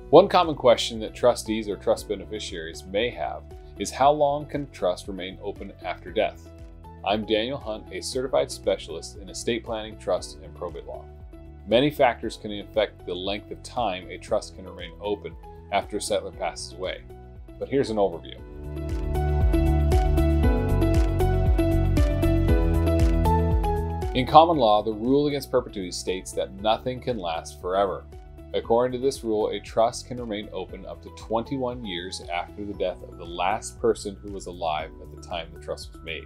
One common question that trustees or trust beneficiaries may have is how long can a trust remain open after death? I'm Daniel Hunt, a certified specialist in estate planning, trust, and probate law. Many factors can affect the length of time a trust can remain open after a settlor passes away. But here's an overview. In common law, the rule against perpetuity states that nothing can last forever. According to this rule, a trust can remain open up to 21 years after the death of the last person who was alive at the time the trust was made.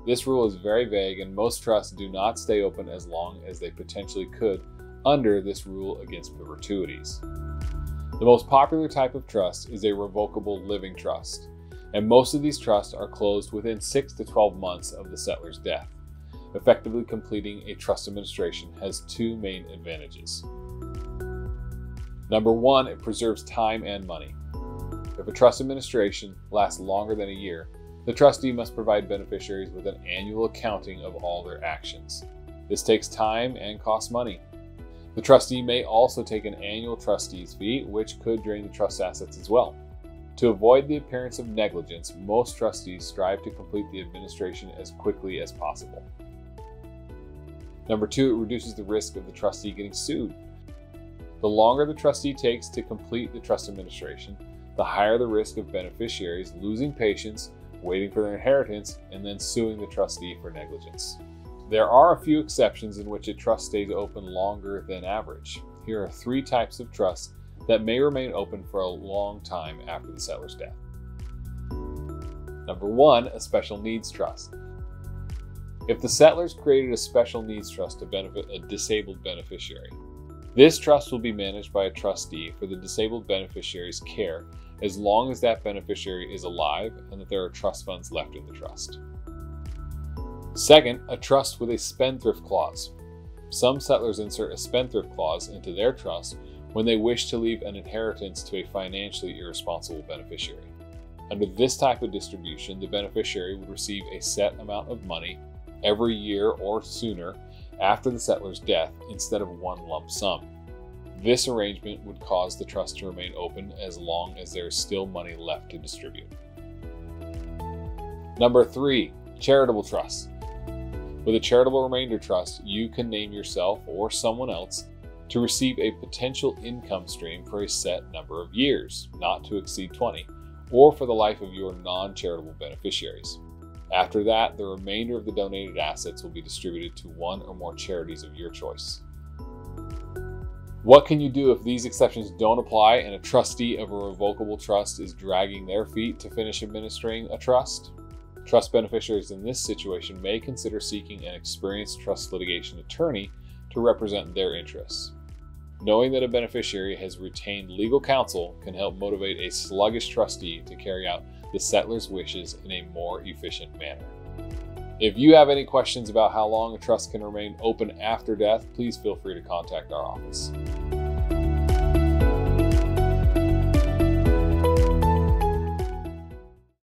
This rule is very vague, and most trusts do not stay open as long as they potentially could under this rule against perpetuities. The most popular type of trust is a revocable living trust, and most of these trusts are closed within 6 to 12 months of the settlor's death. Effectively completing a trust administration has two main advantages. Number one, it preserves time and money. If a trust administration lasts longer than a year, the trustee must provide beneficiaries with an annual accounting of all their actions. This takes time and costs money. The trustee may also take an annual trustee's fee, which could drain the trust assets as well. To avoid the appearance of negligence, most trustees strive to complete the administration as quickly as possible. Number two, it reduces the risk of the trustee getting sued. The longer the trustee takes to complete the trust administration, the higher the risk of beneficiaries losing patience, waiting for their inheritance, and then suing the trustee for negligence. There are a few exceptions in which a trust stays open longer than average. Here are three types of trusts that may remain open for a long time after the settlor's death. Number one, a special needs trust. If the settlors created a special needs trust to benefit a disabled beneficiary, this trust will be managed by a trustee for the disabled beneficiary's care as long as that beneficiary is alive and that there are trust funds left in the trust. Second, a trust with a Spendthrift Clause. Some settlors insert a Spendthrift Clause into their trust when they wish to leave an inheritance to a financially irresponsible beneficiary. Under this type of distribution, the beneficiary would receive a set amount of money every year or sooner after the settlor's death instead of one lump sum. This arrangement would cause the trust to remain open as long as there is still money left to distribute. Number three, charitable trust. With a charitable remainder trust, you can name yourself or someone else to receive a potential income stream for a set number of years, not to exceed 20, or for the life of your non-charitable beneficiaries. After that, the remainder of the donated assets will be distributed to one or more charities of your choice. What can you do if these exceptions don't apply and a trustee of a revocable trust is dragging their feet to finish administering a trust? Trust beneficiaries in this situation may consider seeking an experienced trust litigation attorney to represent their interests. Knowing that a beneficiary has retained legal counsel can help motivate a sluggish trustee to carry out the settlor's wishes in a more efficient manner. If you have any questions about how long a trust can remain open after death, please feel free to contact our office.